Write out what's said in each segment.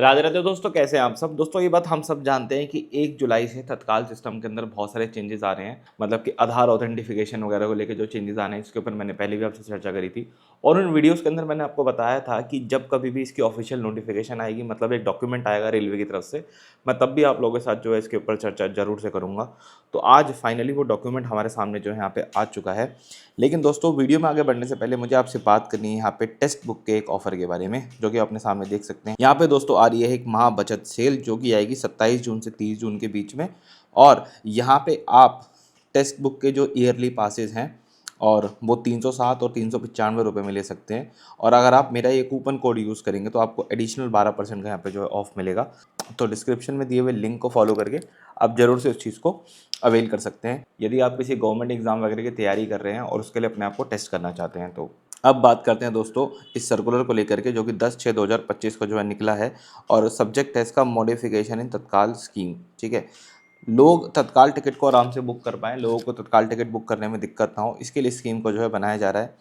राधे राधे दोस्तों, कैसे हैं आप सब। दोस्तों, ये बात हम सब जानते हैं कि 1 जुलाई से तत्काल सिस्टम के अंदर बहुत सारे चेंजेस आ रहे हैं। मतलब कि आधार ऑथेंटिफिकेशन वगैरह को लेकर जो चेंजेस आने हैं, इसके ऊपर मैंने पहले भी आपसे चर्चा करी थी। और उन वीडियोस के अंदर मैंने आपको बताया था कि जब कभी भी इसकी ऑफिशियल नोटिफिकेशन आएगी, मतलब एक डॉक्यूमेंट आएगा रेलवे की तरफ से, मैं तब भी आप लोगों के साथ जो है इसके ऊपर चर्चा जरूर से करूँगा। तो आज फाइनली वो डॉक्यूमेंट हमारे सामने जो है यहाँ पे आ चुका है। लेकिन दोस्तों, वीडियो में आगे बढ़ने से पहले मुझे आपसे बात करनी है यहाँ पे टेक्स्ट बुक के एक ऑफर के बारे में, जो कि अपने सामने देख सकते हैं। यहाँ पे दोस्तों आ रही है एक महा बचत सेल, जो कि आएगी 27 जून से 30 जून के बीच में। और यहाँ पे आप टेक्स्ट बुक के जो ईयरली पासेस हैं, और वो 307 और 395 रुपये में ले सकते हैं। और अगर आप मेरा ये कूपन कोड यूज़ करेंगे तो आपको एडिशनल 12% का यहाँ पे जो है ऑफ मिलेगा। तो डिस्क्रिप्शन में दिए हुए लिंक को फॉलो करके आप ज़रूर से उस चीज़ को अवेल कर सकते हैं, यदि आप किसी गवर्नमेंट एग्जाम वगैरह की तैयारी कर रहे हैं और उसके लिए अपने आप को टेस्ट करना चाहते हैं। तो अब बात करते हैं दोस्तों इस सर्कुलर को लेकर के, जो कि 10/6/2025 को जो है निकला है। और सब्जेक्ट है इसका मॉडिफिकेशन इन तत्काल स्कीम। ठीक है, लोग तत्काल टिकट को आराम से बुक कर पाएँ, लोगों को तत्काल टिकट बुक करने में दिक्कत ना हो, इसके लिए स्कीम को जो है बनाया जा रहा है।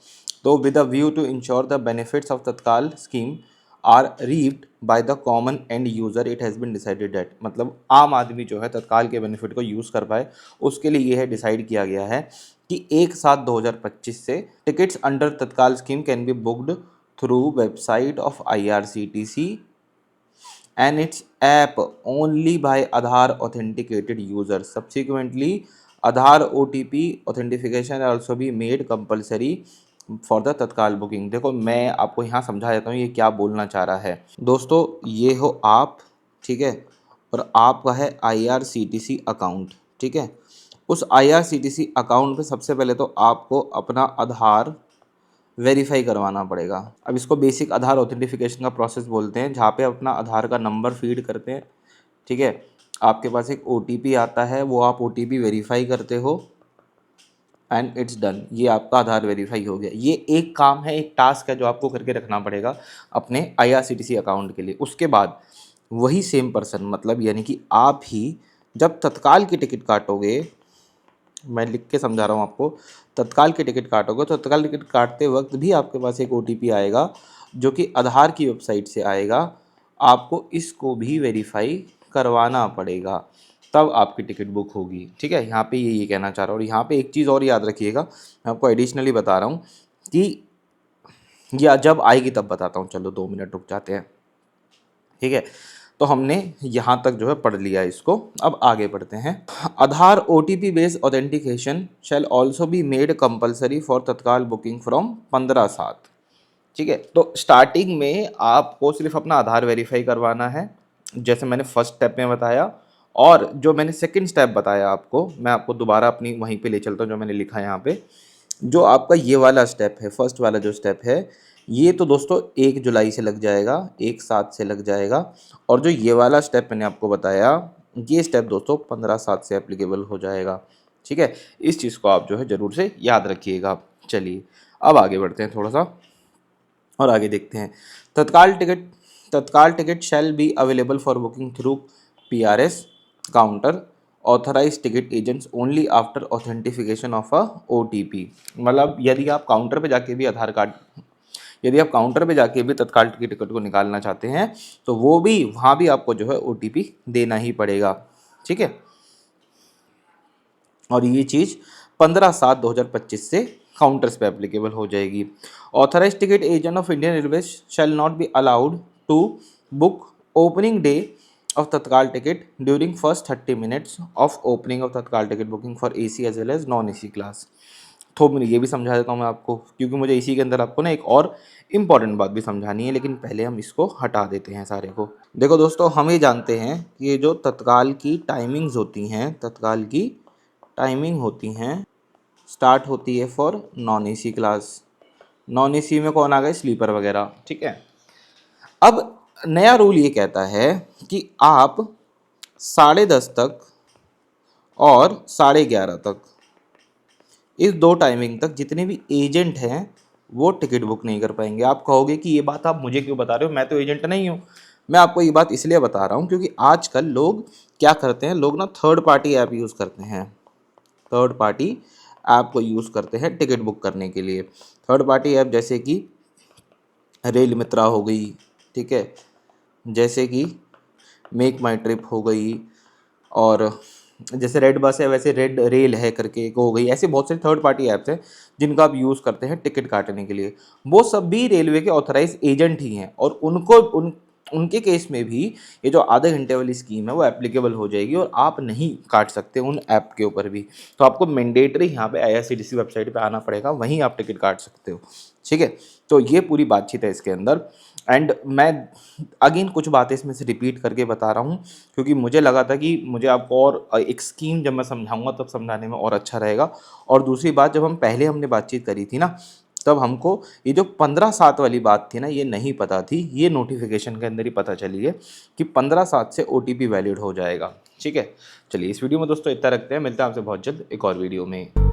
तो with a view to ensure the benefits of Tatkal scheme are reaped by the common end user, it has been decided that, मतलब आम आदमी जो है तत्काल के बेनिफिट को यूज़ कर पाए, उसके लिए यह डिसाइड किया गया है कि 1/7/2025 से टिकट्स अंडर तत्काल scheme can be booked through website of IRCTC and its app only by Aadhaar authenticated users. Subsequently, Aadhaar OTP authentication also be made compulsory for the तत्काल बुकिंग। देखो, मैं आपको यहाँ समझा देता हूँ ये क्या बोलना चाह रहा है। दोस्तों, ये हो आप, ठीक है, और आपका है IRCTC अकाउंट। ठीक है, उस IRCTC अकाउंट पे सबसे पहले तो आपको अपना आधार वेरीफाई करवाना पड़ेगा। अब इसको बेसिक आधार ऑथेंटिफिकेशन का प्रोसेस बोलते हैं, जहाँ पे अपना आधार का नंबर फीड करते हैं। ठीक है, आपके पास एक OTP आता है, वो आप OTP वेरीफाई करते हो एंड इट्स डन। ये आपका आधार वेरीफाई हो गया। ये एक काम है, एक टास्क है जो आपको करके रखना पड़ेगा अपने IRCTC अकाउंट के लिए। उसके बाद वही सेम पर्सन, मतलब यानी कि आप ही जब तत्काल की टिकट काटोगे, मैं लिख के समझा रहा हूँ आपको, तत्काल की टिकट काटोगे तो तत्काल टिकट काटते वक्त भी आपके पास एक OTP आएगा, जो कि आधार की वेबसाइट से आएगा। आपको इसको भी वेरीफाई करवाना पड़ेगा, तब आपकी टिकट बुक होगी। ठीक है, यहाँ पे ये कहना चाह रहा हूँ। और यहाँ पे एक चीज़ और याद रखिएगा, मैं आपको एडिशनली बता रहा हूँ कि या जब आएगी तब बताता हूँ। चलो 2 मिनट रुक जाते हैं। ठीक है, तो हमने यहाँ तक जो है पढ़ लिया इसको। अब आगे बढ़ते हैं। आधार OTP based authentication shall also be made compulsory for तत्काल बुकिंग फ्रॉम 15/7। ठीक है, तो स्टार्टिंग में आपको सिर्फ अपना आधार वेरीफाई करवाना है, जैसे मैंने फर्स्ट स्टेप में बताया। और जो मैंने सेकंड स्टेप बताया आपको, मैं आपको दोबारा अपनी वहीं पे ले चलता हूँ, जो मैंने लिखा है यहाँ पे। जो आपका ये वाला स्टेप है, फर्स्ट वाला जो स्टेप है, ये तो दोस्तों 1 जुलाई से लग जाएगा, 1/7 से लग जाएगा। और जो ये वाला स्टेप मैंने आपको बताया, ये स्टेप दोस्तों 15/7 से एप्लीकेबल हो जाएगा। ठीक है, इस चीज़ को आप जो है ज़रूर से याद रखिएगा। चलिए, अब आगे बढ़ते हैं थोड़ा सा और आगे देखते हैं। Tatkal ticket shall be available for booking through PRS counter authorize ticket agents only after authentication of a OTP। मतलब यदि आप काउंटर पे जाके भी तत्काल की टिकट को निकालना चाहते हैं, तो वो भी वहाँ भी आपको जो है OTP देना ही पड़ेगा। ठीक है, और ये चीज़ 15/7/2025 से काउंटर्स पे एप्लीकेबल हो जाएगी। Authorise ticket agent of Indian railway shall not be allowed to book opening day of Tatkal ticket during first 30 minutes of opening of Tatkal ticket booking for AC as well as non-AC class. तो मैं ये भी समझा देता हूँ मैं आपको, क्योंकि मुझे इसी के अंदर आपको ना एक और इम्पॉर्टेंट बात भी समझानी है। लेकिन पहले हम इसको हटा देते हैं सारे को। देखो दोस्तों, हम ये जानते हैं कि ये जो तत्काल की टाइमिंग्स होती हैं, तत्काल की टाइमिंग होती हैं, स्टार्ट होती है फॉर non-AC क्लास। non-AC में कौन आ गए, स्लीपर वगैरह। ठीक है, अब नया रूल ये कहता है कि आप 10:30 तक और 11:30 तक, इस 2 टाइमिंग तक जितने भी एजेंट हैं वो टिकट बुक नहीं कर पाएंगे। आप कहोगे कि ये बात आप मुझे क्यों बता रहे हो, मैं तो एजेंट नहीं हूँ। मैं आपको ये बात इसलिए बता रहा हूँ क्योंकि आजकल लोग क्या करते हैं, लोग ना थर्ड पार्टी ऐप यूज़ करते हैं। थर्ड पार्टी ऐप को यूज़ करते हैं टिकट बुक करने के लिए। थर्ड पार्टी ऐप जैसे कि रेल मित्रा हो गई, ठीक है, जैसे कि मेक माई ट्रिप हो गई, और जैसे रेड बस है वैसे रेड रेल है करके एक हो गई। ऐसे बहुत सारे थर्ड पार्टी ऐप्स हैं जिनका आप यूज़ करते हैं टिकट काटने के लिए। वो सब भी रेलवे के ऑथराइज एजेंट ही हैं, और उनके केस में भी ये जो आधे घंटे वाली स्कीम है वो एप्लीकेबल हो जाएगी, और आप नहीं काट सकते उन ऐप के ऊपर भी। तो आपको मैंडेटरी यहाँ पे IRCTC वेबसाइट पे आना पड़ेगा, वहीं आप टिकट काट सकते हो। ठीक है, तो ये पूरी बातचीत है इसके अंदर। एंड मैं अगेन कुछ बातें इसमें से रिपीट करके बता रहा हूँ, क्योंकि मुझे लगा था कि मुझे आपको और एक स्कीम जब मैं समझाऊंगा तब समझाने में और अच्छा रहेगा। और दूसरी बात, जब हमने बातचीत करी थी ना, तब हमको ये जो 15/7 वाली बात थी ना, ये नहीं पता थी। ये नोटिफिकेशन के अंदर ही पता चली है कि 15/7 से OTP वैलिड हो जाएगा। ठीक है, चलिए इस वीडियो में दोस्तों इतना रखते हैं, मिलते हैं आपसे बहुत जल्द एक और वीडियो में।